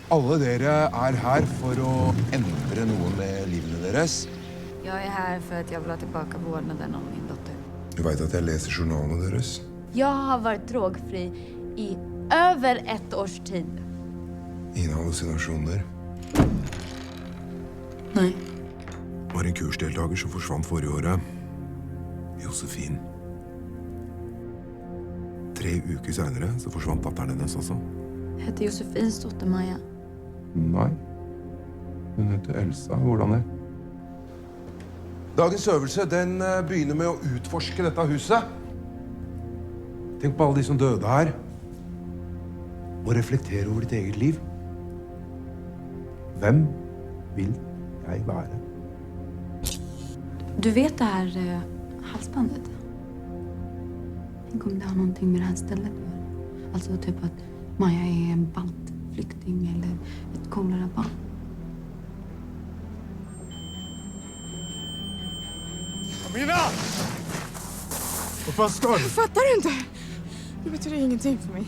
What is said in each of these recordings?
Alle dere er her for å endre noe med livene deres. Jag är här för att jag vill ha tillbaka vårdnaden om min dotter. Du vet at jeg leser journalene deres. Jag har varit drogfri i över 1 års tid. Ingen hallusinasjoner. Nej. Var en kursdeltaker som forsvant forrige året. Josefin. 3 uker senere så forsvant datteren hennes også. Hette Josefins dotter Maja. Nei. Hun heter Elsa. Hvordan det? Dagens øvelse den begynner med å utforske dette huset. Tenk på alle de som døde her. Og reflektere over ditt eget liv. Hvem vil jeg være? Du vet det här halsbandet? Tänk om det har någonting med det här stället att göra. Alltså typ att Maja är en baltflykting eller ett coolare barn. Amina! Vad fan ska du? Fattar du inte? Det betyder ingenting för mig.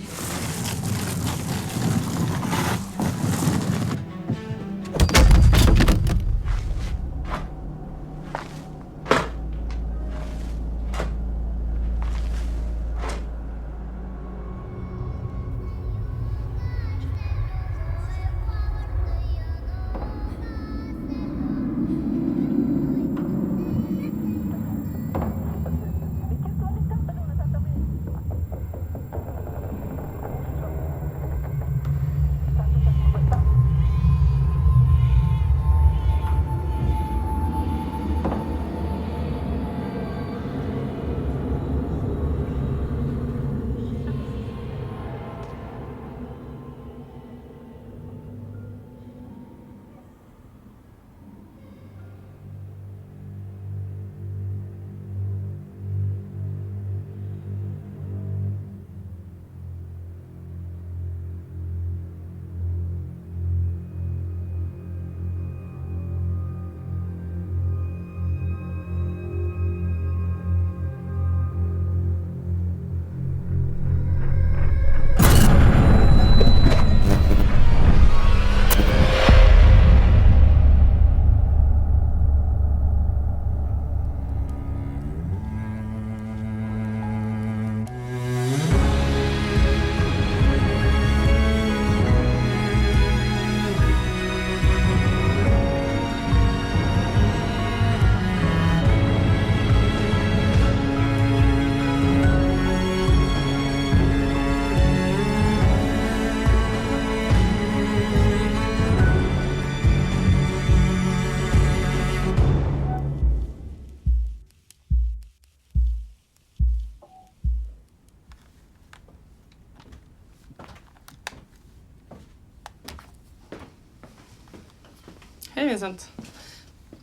Hej Vincent.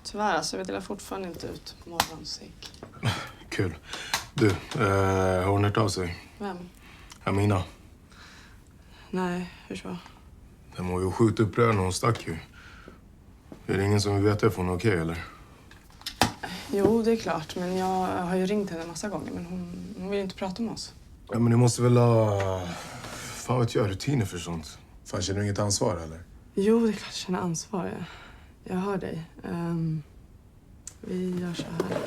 Tyvärr, alltså, jag delar fortfarande inte ut morgonsik. Kul. Du, har hon hört av sig? Vem? Amina. Nej, hur så? Den var ju sjukt upprörd när hon stack ju. Är det ingen som vill veta if hon är okej, eller? Jo, det är klart. Men jag har ju ringt henne en massa gånger. Men hon vill inte prata med oss. Ja, men du måste väl ha... Fan vet jag, rutiner för sånt. Fan, känner du inget ansvar, eller? Jo, det är klart jag känner ansvar. Jag hör dig. Vi gör så här.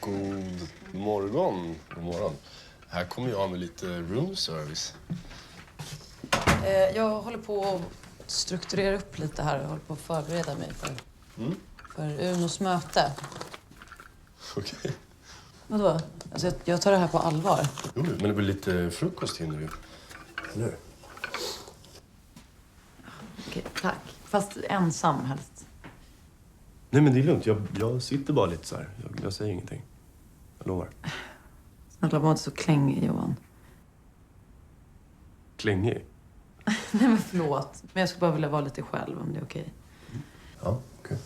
God morgon. God morgon. Här kommer jag med lite room service. Jag håller på att strukturera upp lite här. Jag håller på att förbereda mig för Unos möte. Okej. Vadå? Alltså, jag tar det här på allvar. Jo, men det blir lite frukost hinner vi. Eller hur? Okej, tack. Fast ensam helst. Nej, men det är lugnt. Jag sitter bara lite så här. Jag säger ingenting. Jag lovar. Snälla, var inte så klängig, Johan. Klängig? Nej, men förlåt. Men jag skulle bara vilja vara lite själv, om det är okej. Ja, okej.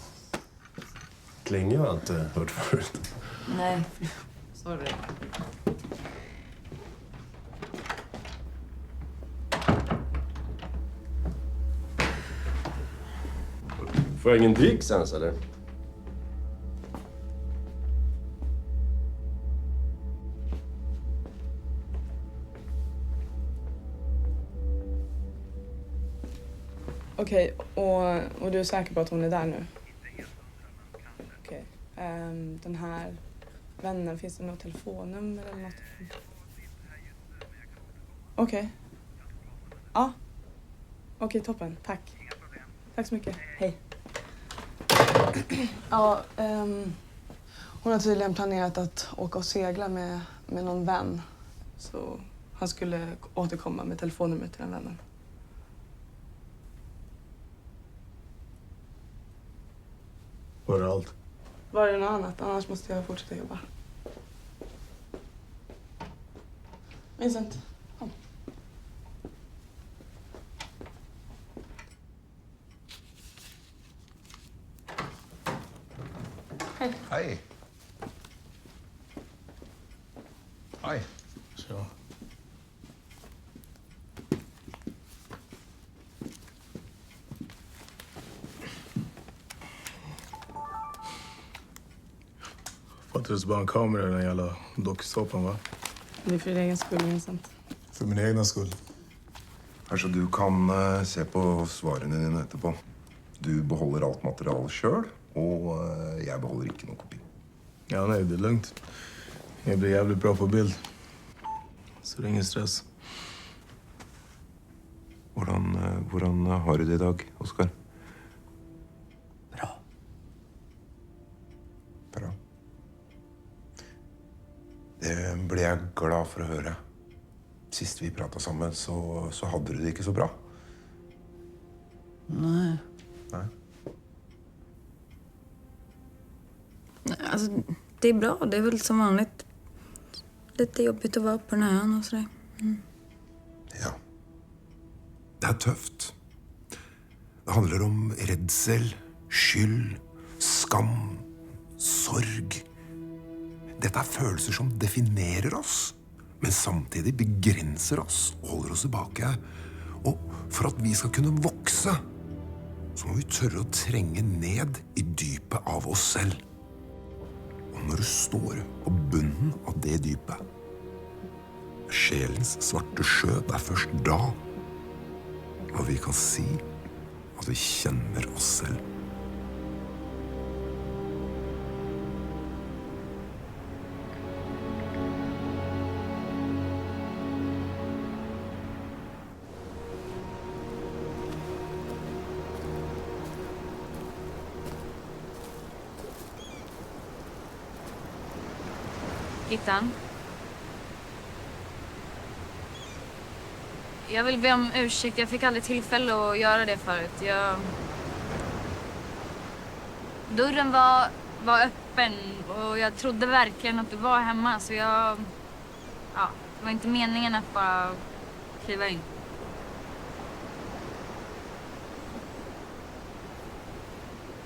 Klängig har jag inte hört förut. Nej, sorry. Får jag ingen dricks ens, eller? Okej, och du är säker på att hon är där nu? Okej. Den här vännen, finns det något telefonnummer eller något? Okej. Ja. Okej, toppen. Tack. Tack så mycket. Hej. Ja, hon har tydligen planerat att åka och segla med någon vän. Så han skulle återkomma med telefonnumret till den vännen. Var det allt? Var det något annat? Annars måste jag fortsätta jobba. Vincent, kom. Hej. Hej. Hej. Så. Fattades bara en kamera i den jävla dokusåpan, va? Det är för din egen skull, Vincent. För min egna skull. Kanskje du kan se på svarene dine etterpå. Du beholder alt materialet sjøl, og jeg beholder ikke noen kopi. Ja, nej, det är lugnt. Jag blir jävligt bra på bild. Så det är ingen stress. Hvordan har du det i dag, Oskar? Bra. Bra. Det ble jeg glad for å høre. Sist vi pratet sammen, så hadde du det ikke så bra. Nej. Nej. Alltså, det är bra. Det är väl som vanligt lite jobbigt att vara på den här ön och sådär. Ja. Det er tøft. Det handler om redsel, skyld, skam, sorg. Dette er følelser som definerer oss, men samtidig begrenser oss og holder oss tilbake. Og for at vi skal kunne vokse, så må vi tørre å trenge ned i dypet av oss selv. Og når du står på bunnen av det dypet, sjelens svarte sjø, det er først da at vi kan si at vi kjenner oss selv. Gittan. Jag vill be om ursäkt. Jag fick aldrig tillfälle att göra det förut. Dörren var öppen och jag trodde verkligen att du var hemma. Så det var inte meningen att bara kliva in.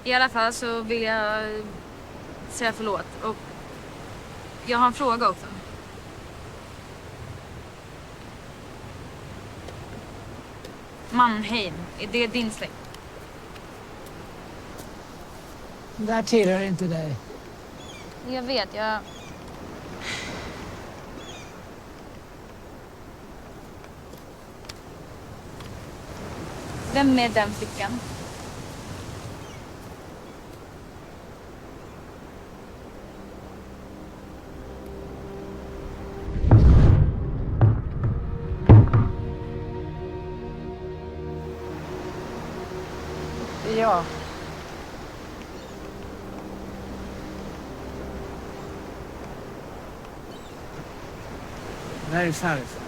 I alla fall så vill jag säga förlåt. Och jag har en fråga också. Mannheim, är det din släkt? Där tillhör inte dig. Jag vet, Vem är den flickan? Ja. När är farfar?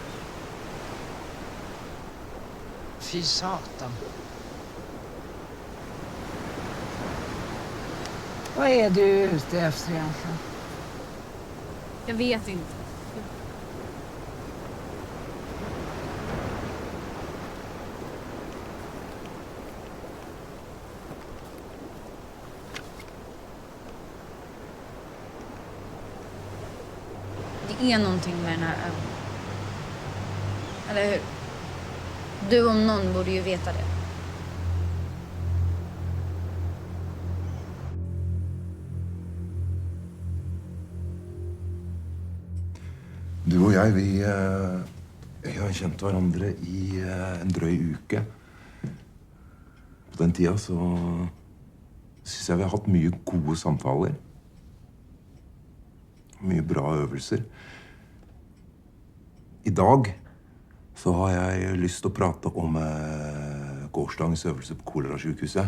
Fy satan. Vad är du ute efter egentligen? Jag vet inte. Det är någonting med den här ön. Eller hur? Du om någon borde ju veta det. Du og jeg, vi har kjent hverandre i en drøy uke. På den tida så synes jeg vi har hatt mye gode samtaler. Mye bra øvelser. I dag så har jeg lyst til å prate om gårsdagens øvelse på kolerasykehuset.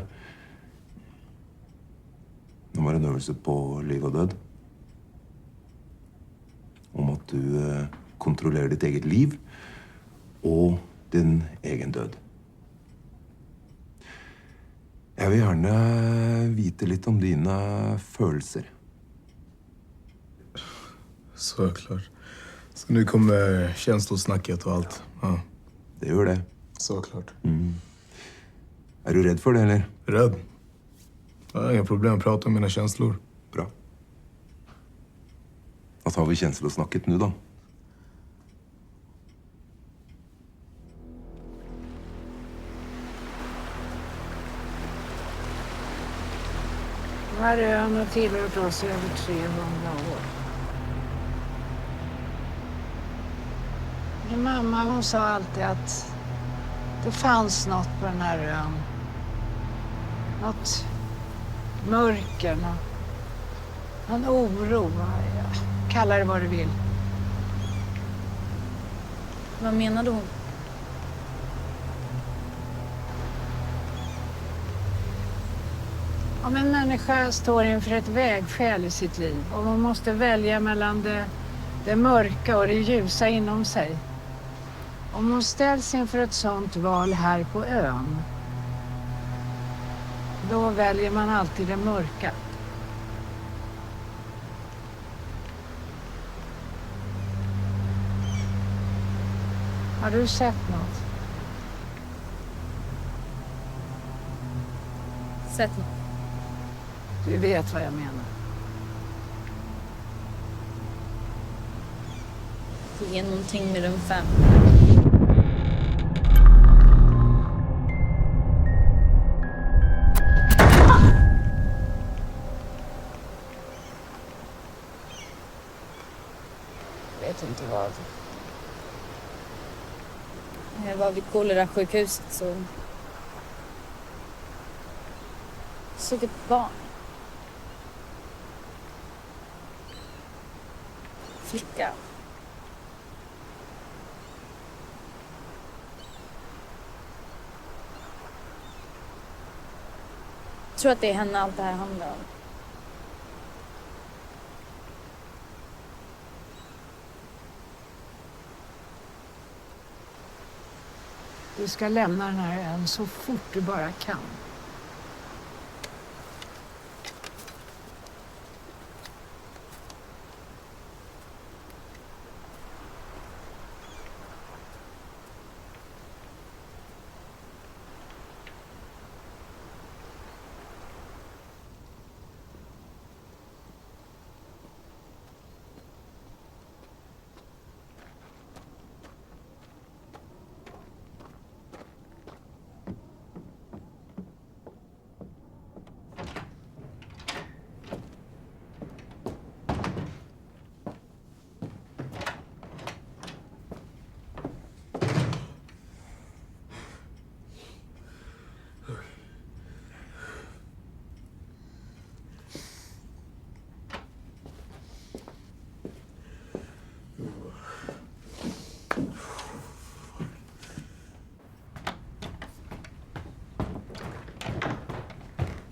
Det var en øvelse på liv og død. Om at du kontrollerer ditt eget liv og din egen død. Jeg vil gjerne vite litt om dine følelser. Såklart. Så nu kommer känslosnacket och allt. Ja. Det gjør det. Såklart. Er du redd for det, eller? Rädd? Jag har inga problem att prata om mina känslor. Bra. Da tar vi känslosnacket nu då. Den här ön har tillhört oss i över 300 år. Min mamma hon sa alltid att det fanns något på den här ön. Något mörker, någon oro. Ja, kalla det vad du vill. Vad menade hon? Om en människa står inför ett vägskäl i sitt liv och man måste välja mellan det mörka och det ljusa inom sig. Om hon ställs inför ett sånt val här på ön, då väljer man alltid det mörka. Har du sett något? Sett något? Du vet vad jag menar. Det är någonting med den 5. Vet inte vad. Jag var vid kolerasjukhuset så såg ett barn. Flicka. Jag tror att det är henne allt det här handlar om. Du ska lämna den här ön så fort du bara kan.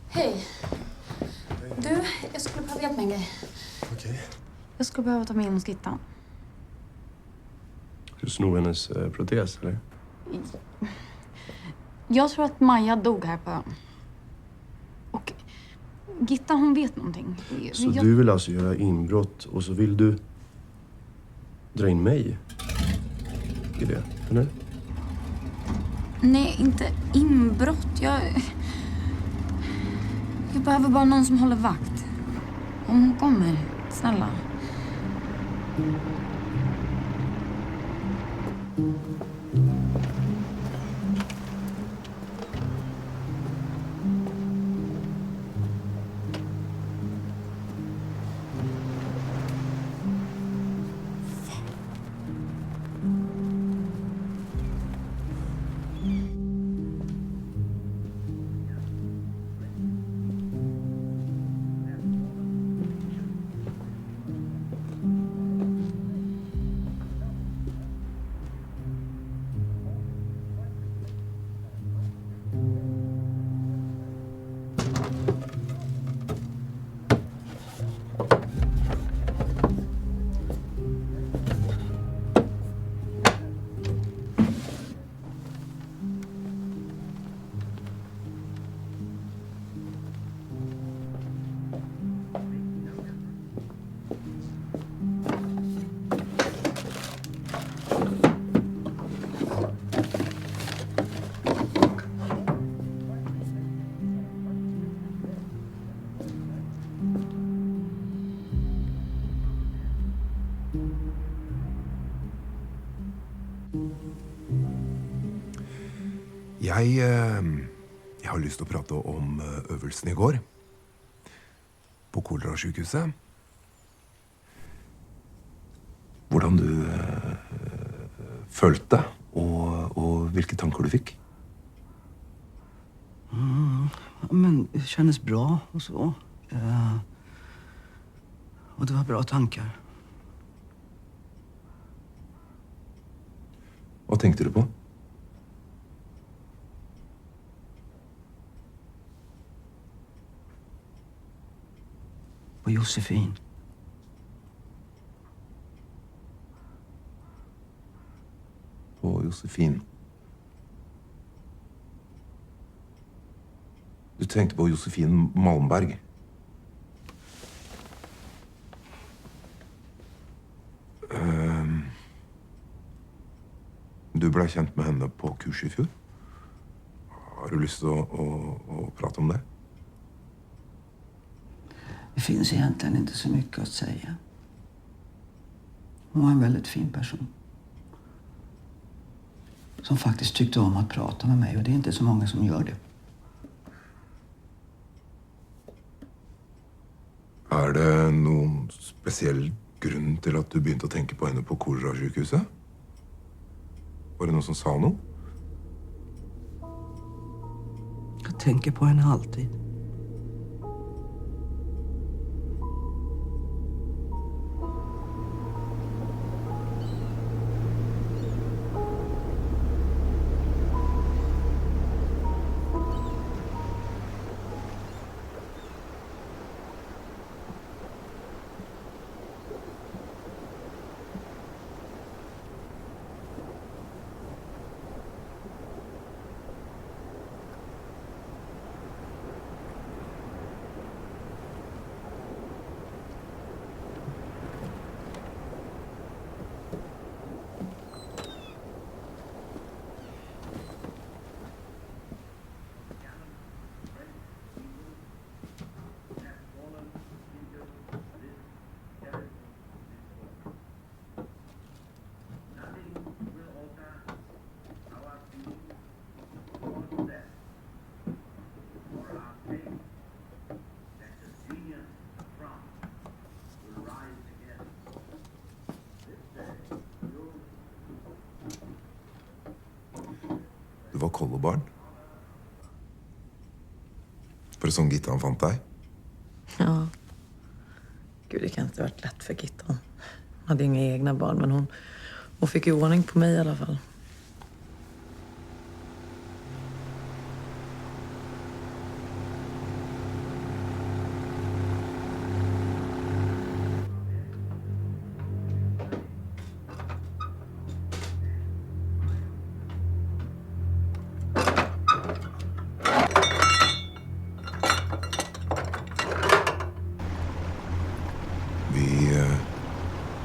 Hej. Du, jag skulle behöva hjälp med en grej. Okej. Jag skulle behöva ta med in hos Gittan. Du snor hennes protes, eller? Jag tror att Maja dog här på ön. Och Gitta, hon vet någonting. Så du vill alltså göra inbrott och så vill du dra in mig i det, eller? Nej, inte inbrott. Jag behöver bara någon som håller vakt. Om hon kommer, snälla. Jeg har lyst til å prate om øvelsen i går på kolerasykehuset. Hvordan du følte, og hvilke tanker du fikk. Men det kändes bra och så. Och det var bra tankar. Hva tenkte du på? På Josefin. På Josefin. Du tenkte på Josefin Malmberg. Du ble kjent med henne på kurs i fjor. Har du lyst til å prate om det? Det finns egentligen inte så mycket att säga. Hon var en väldigt fin person. Som faktiskt tyckte om att prata med mig, och det är inte så många som gör det. Er det noen spesiell grunn til at du begynte å tenke på henne på kolerasykehuset? Var det noen som sa noe? Jag tänker på henne alltid. Du var kollebarn. For sånn Gittan fant deg. Ja. Gud, det kan inte ha varit lätt för Gittan. Hon hade inga egna barn, men hon fick ju ordning på mig i alla fall.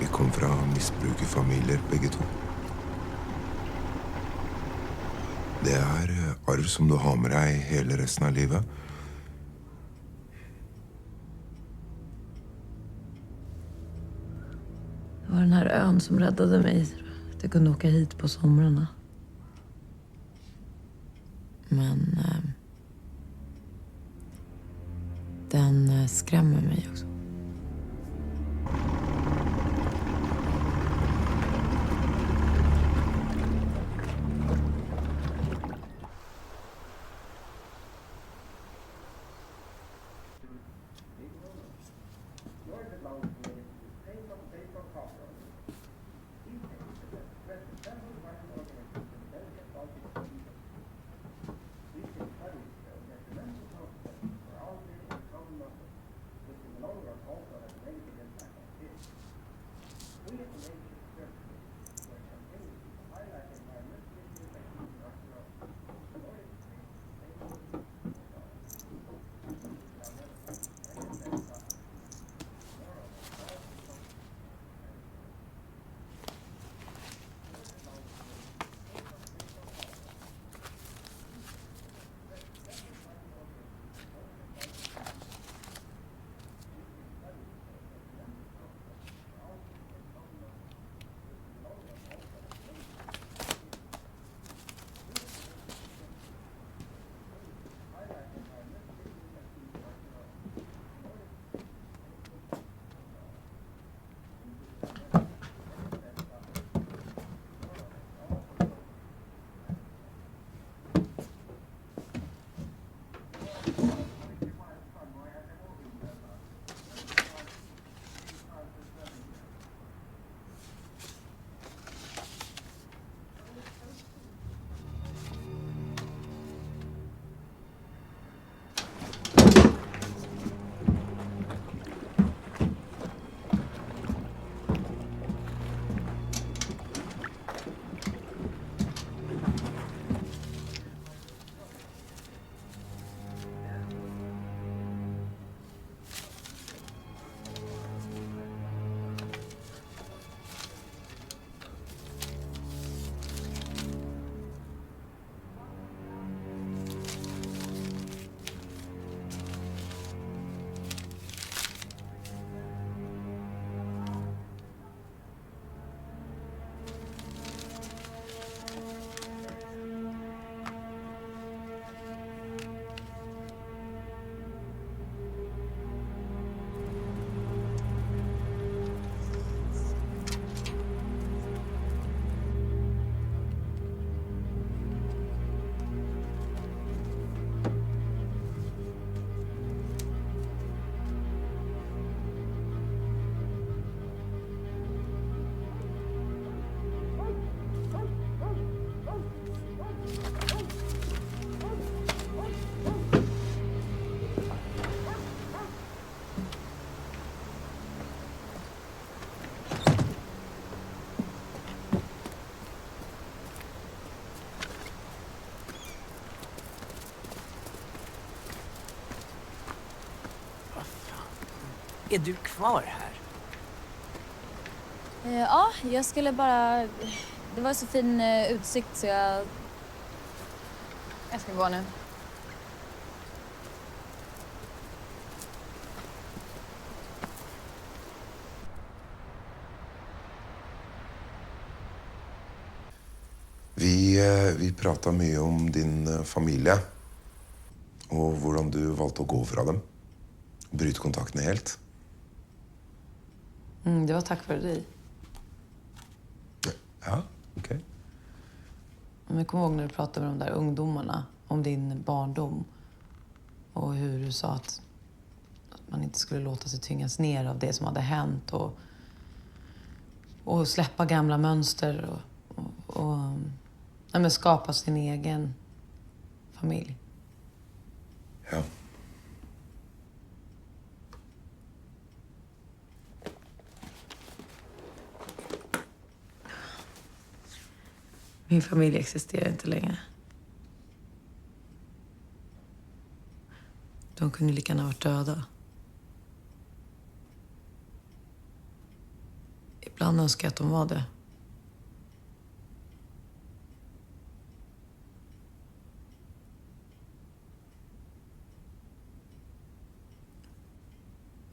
Vi kom fra misbrukerfamilier, begge to. Det er arv som du har med deg hele resten av livet. Det var den här ön som räddade mig. Att jag kunde åka hit på somrarna. Men den skrämmer mig också. Är du kvar här? Ja, jag skulle bara... Det var så fin utsikt så jag... Jag ska gå nu. Vi pratet mye om din familie, og hvordan du valgte å gå fra dem. Bryte kontakten helt. Det var tack vare dig. Ja, okej. Men jag kommer ihåg när du pratade med de där ungdomarna om din barndom. Och hur du sa att man inte skulle låta sig tyngas ner av det som hade hänt. Och släppa gamla mönster och men skapa sin egen familj. Ja. Min familj existerar inte längre. De kunde lika gärna ha varit döda. Ibland önskar jag att de var det.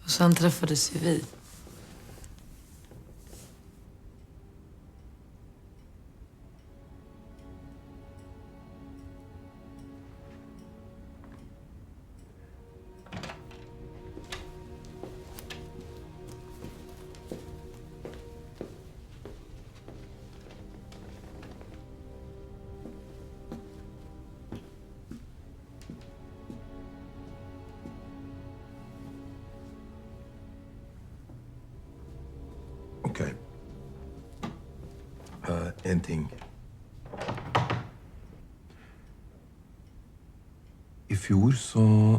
Och sen träffades ju vi. Okej. En ting. I fjor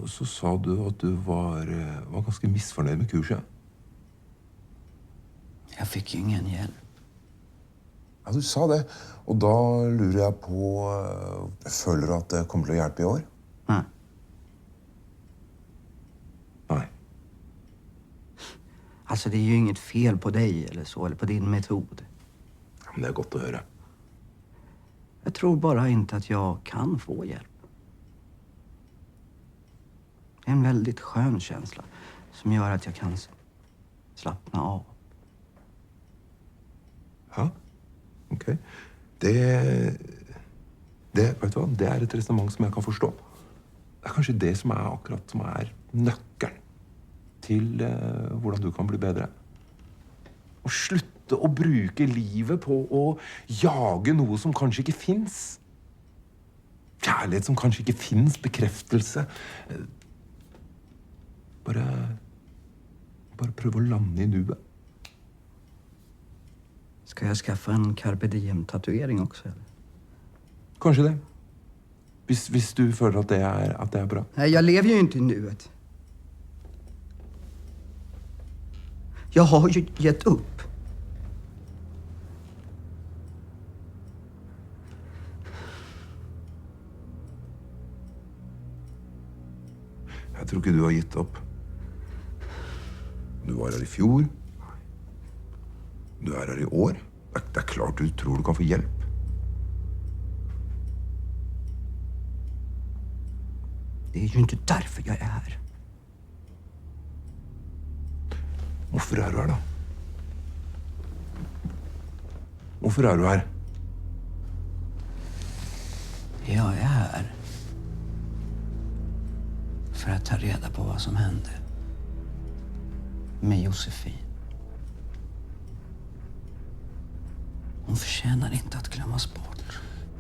så sa du at du var ganske misfornøyd med kurset. Jag fick ju ingen hjälp. Ja, du sa det. Og da lurer jeg på føler du at det kommer til å hjelpe i år? Nej. Nei. Alltså det är ju inget fel på dig eller så, eller på din metod. Ja, men det er godt å høre. Jag tror bara inte att jag kan få hjälp. Det är en väldigt skön känsla som gör att jag kan slappna av. Ja, ok. Det, vet du hva? Det er et resonemang som jeg kan forstå. Det er kanskje det som er akkurat som er nøkkelen til hvordan du kan bli bedre. Å slutte å bruke livet på å jage noe som kanskje ikke finnes. Kjærlighet som kanskje ikke finnes, bekreftelse. Bare prøve å lande i nuet. Ska jag skaffa en carpe diem-tatuering också eller? Kanskje det. Hvis du føler at det er bra. Nej, jag lever ju inte i nuet. Jag har ju gett upp. Jeg tror ikke du har gitt opp. Du var her i fjor. Du er her i år. Det er klart du tror du kan få hjelp. Det är ju inte därför jag är här. Hvorfor er du her, da? Hvorfor er du her? Jag är här för att ta reda på vad som hände med Josefin. Hon förtjänar inte att glömmas bort.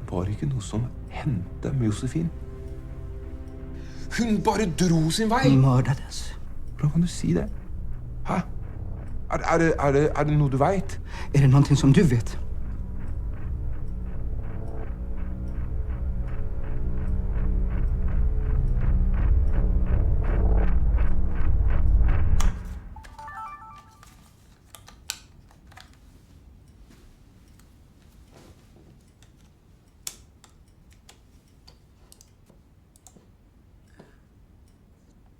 Var det ikke noe som hendte med Josefin? Hun bare dro sin vei! Hon mördades. Hvordan kan du si det? Hæ? Er det noe du vet? Är det någonting som du vet?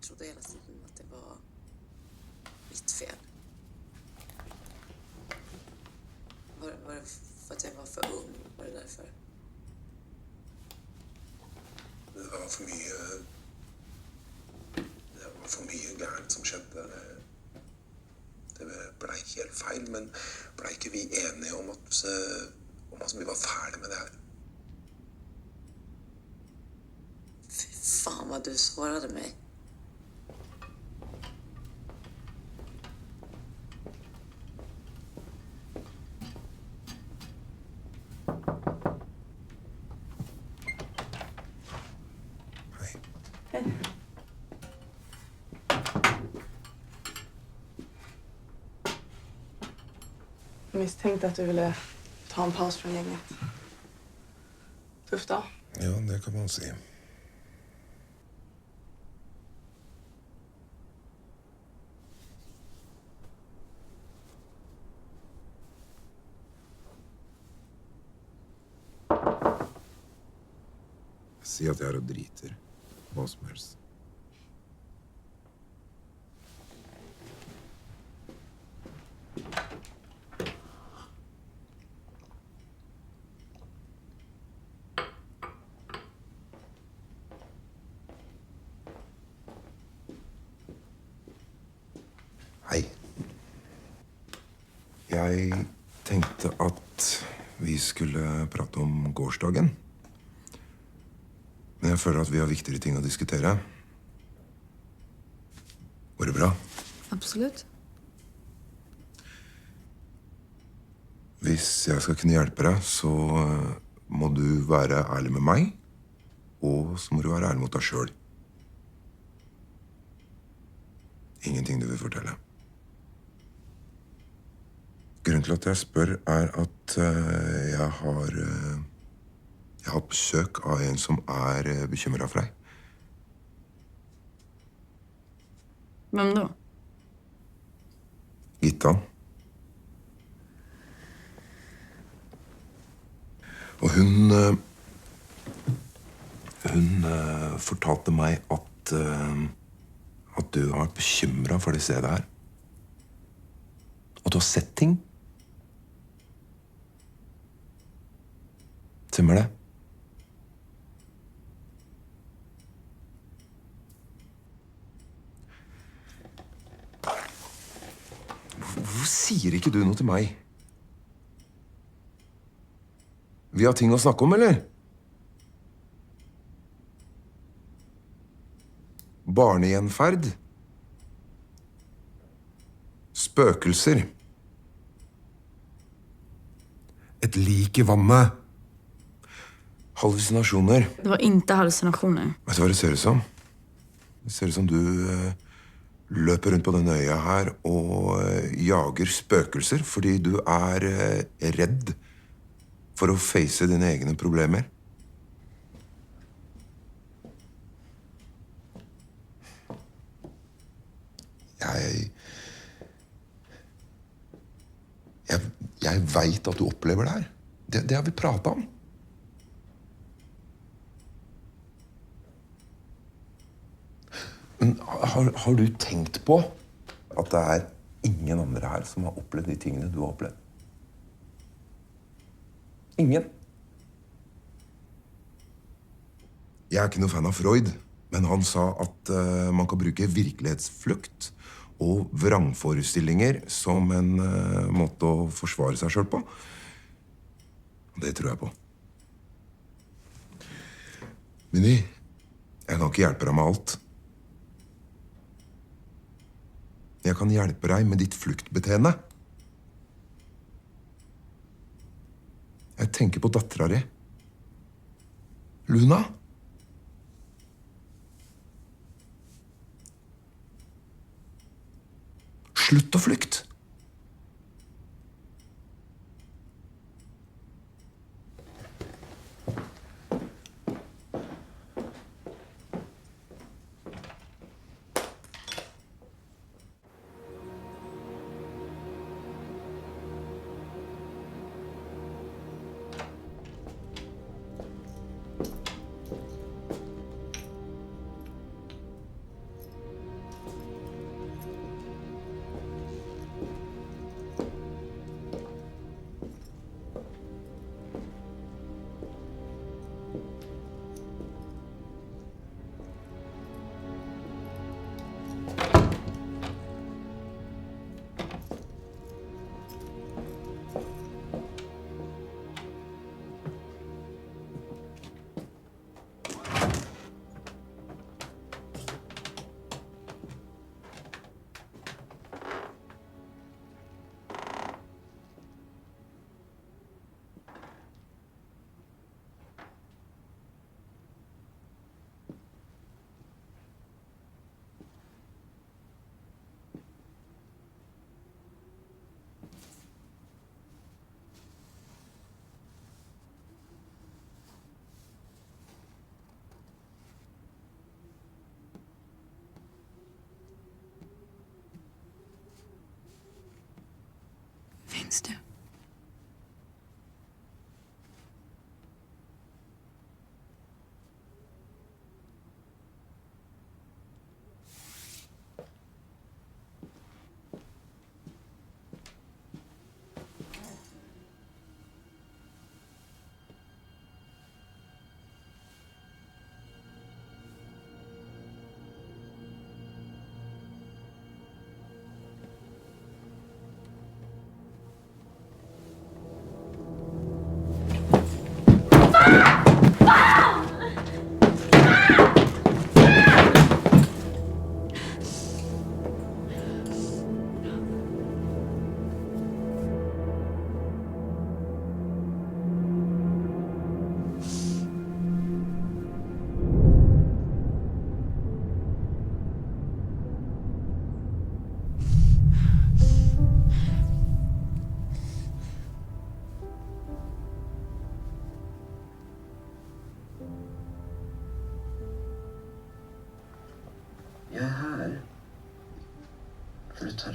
Jag trodde hela tiden att det var mitt fel. Var det för att jag var för ung? Var det därför? Det var for mye gærent som skjedde. Det ble helt feil, men ble ikke vi enige om at vi var ferdig med det her? Fy fan vad du sårade mig. Jag misstänkte att du ville ta en paus från gänget. Tufft då? Ja, det kan man si. Si at jeg er og driter. Hva som helst. Jeg tenkte at vi skulle prate om gårsdagen. Men jeg føler at vi har viktigere ting å diskutere. Går det bra? Absolutt. Hvis jeg skal kunne hjelpe deg, så må du være ærlig med meg, og så må du være ærlig mot deg selv. Ingenting du vil fortelle. Grunnen til at jeg spør er at jeg har hatt besøk av en som er bekymret for deg. Hvem da? Gitta. Og hun fortalte meg at du har vært bekymret for det stedet her. At du har sett ting. Stemmer det? Hvorfor sier ikke du noe til meg? Vi har ting å snakke om, eller? Barnegjenferd. Spøkelser. Et lik i vannet. Hallusinasjoner. Det var inte hallucinationer. Vet du hva det ser ut som? Det ser ut som du løper rundt på denne øya her og jager spøkelser fordi du er redd for å face dine egne problemer. Jeg vet at du opplever det her. Det har vi pratet om. Men har du tenkt på at det er ingen andre her som har opplevd de tingene du har opplevd? Ingen. Jeg er ikke noe fan av Freud, men han sa at man kan bruke virkelighetsflukt og vrangforestillinger som en måte å forsvare seg selv på. Det tror jeg på. Minnie, jeg kan ikke hjelpe deg med alt. Jeg kan hjelpe deg med ditt fluktbeteende. Jeg tenker på datteren din. Luna. Slutt å flykte. Finns du?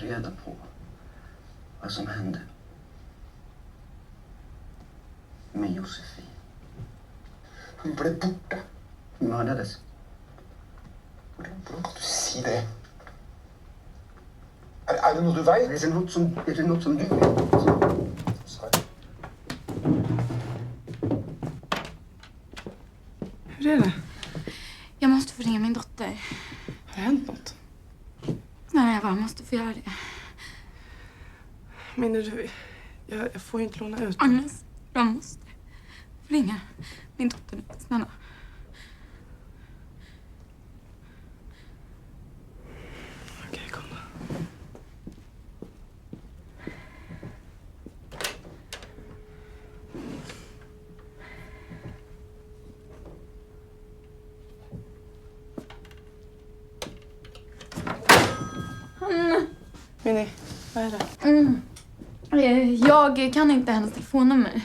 reda på vad som hände med Josefin. Hun ble borte. Hon mördades. Hvordan kan du si det? Er det noe du vet? Är det något som du vet? Hur är det? Jag måste få ringa min dotter. Har det hänt något? Nej, jag bara måste få göra det. Menar du, jag får ju inte låna ut. Agnes, jag måste få ringa min dotter nu. Snälla. Okej, kom då. Minnie, vad är det? Jag kan inte hennes telefonnummer.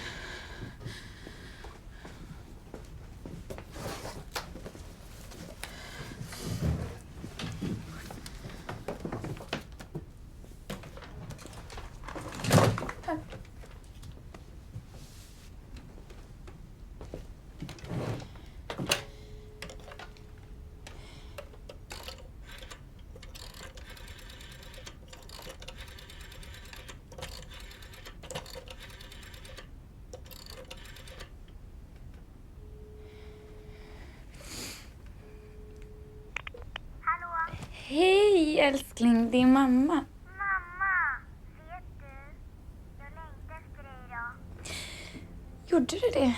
Hej älskling, det är mamma. Mamma, vet du? Jag längtar efter dig idag. Gjorde du det?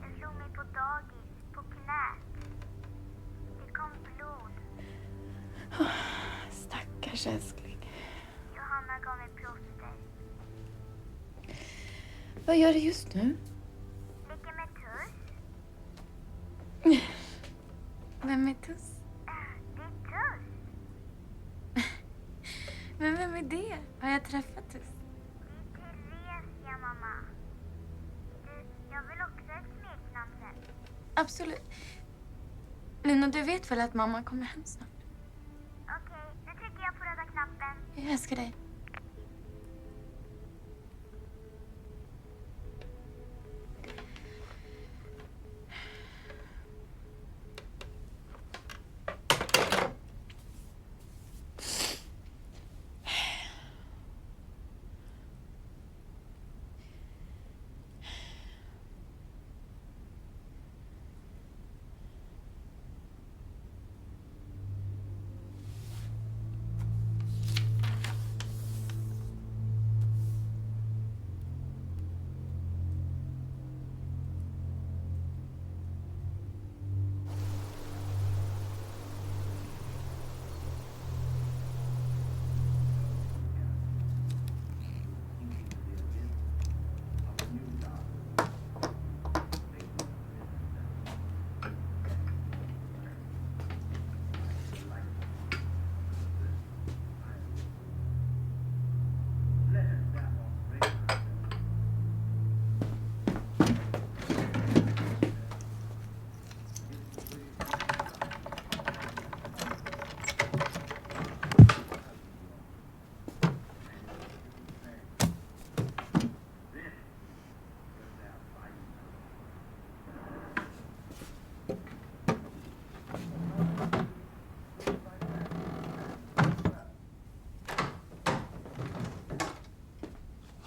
Jag slog mig på dagis, på knät. Det kom blod. Stackars älskling. Johanna gav mig plåster. Vad gör du just nu? Leker med Tuss. Vem är Tuss? Det är Tuss. Men vem är det? Har jag träffat Tuss? Det är Theresia, mamma. Du, jag vill också ett smeknamn sen. Absolut. Lina, du vet väl att mamma kommer hem snart? Okej, nu trycker jag på röda knappen. Jag älskar dig.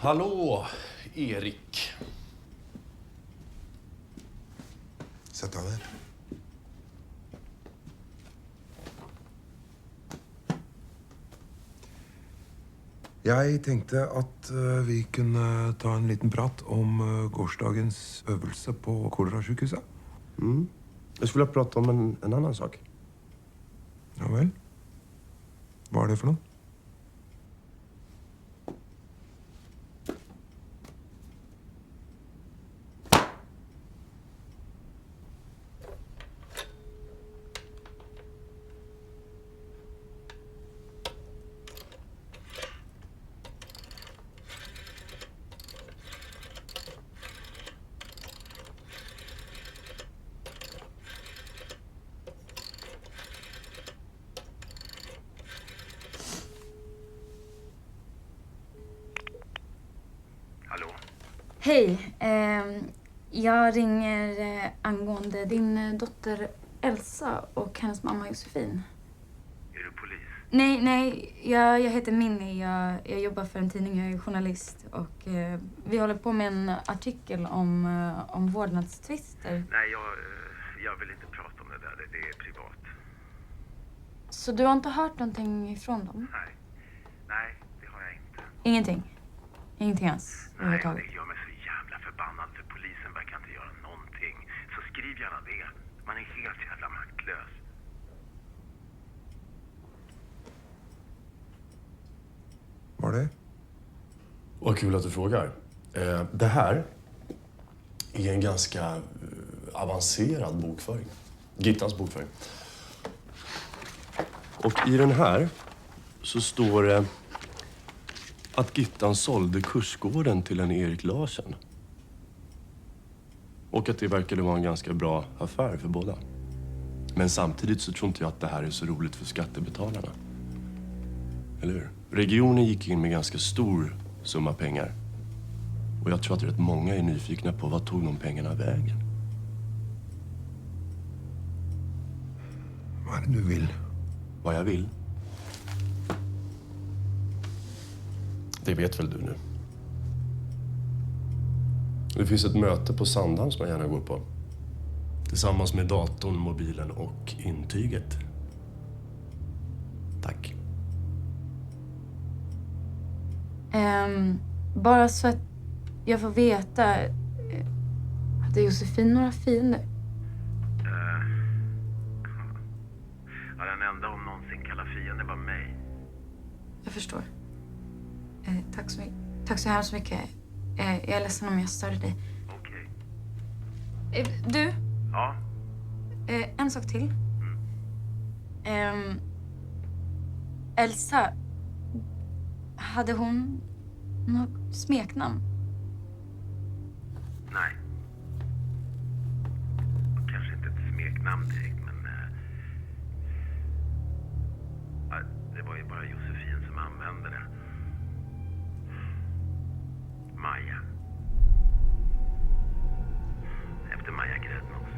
Hallå, Erik. Sett deg ned. Jeg tenkte at vi kunne ta en liten prat om gårsdagens øvelse på kolerasykehuset. Jag skulle vilja prata om en annan sak. Ja vel. Hva er det for noe? Hej. Jag ringer angående din dotter Elsa och hennes mamma Josefin. Är du polis? Nej. Jag heter Minnie. Jag jobbar för en tidning. Jag är journalist. Och vi håller på med en artikel om vårdnadstvister. Nej, jag vill inte prata om det där. Det är privat. Så du har inte hört någonting ifrån dem? Nej, det har jag inte. Ingenting? Ingenting alls? Nej, överhuvudtaget? det gör mig så jävla förbannad för polisen verkar inte göra någonting. Så skriv gärna det. Man är helt jävla maktlös. Var det? Vad kul att du frågar. Det här är en ganska avancerad bokföring. Gittans bokföring. Och i den här så står det att Gittan sålde kursgården till en Erik Larsen. Och att det verkade vara en ganska bra affär för båda. Men samtidigt så tror inte jag att det här är så roligt för skattebetalarna. Eller hur? Regionen gick in med ganska stor summa pengar. Och jag tror att rätt många är nyfikna på vad tog de pengarna vägen. Vad är det du vill? Vad jag vill? Det vet väl du nu. Det finns ett möte på Sandhamn som jag gärna går på. Tillsammans med datorn, mobilen och intyget. Tack. Bara så att jag får veta. Hade Josefin några fiender? Ja, den enda hon någonsin kallar fiende var mig. Jag förstår. Tack så hemskt mycket. Jag är ledsen om jag störde dig. Okej. Du? Ja? En sak till. Elsa. Hade hon något smeknamn? Nej. Kanske inte ett smeknamn direkt, men... det var ju bara Josefin som använde det. Maja. Efter Maja Gräddnos.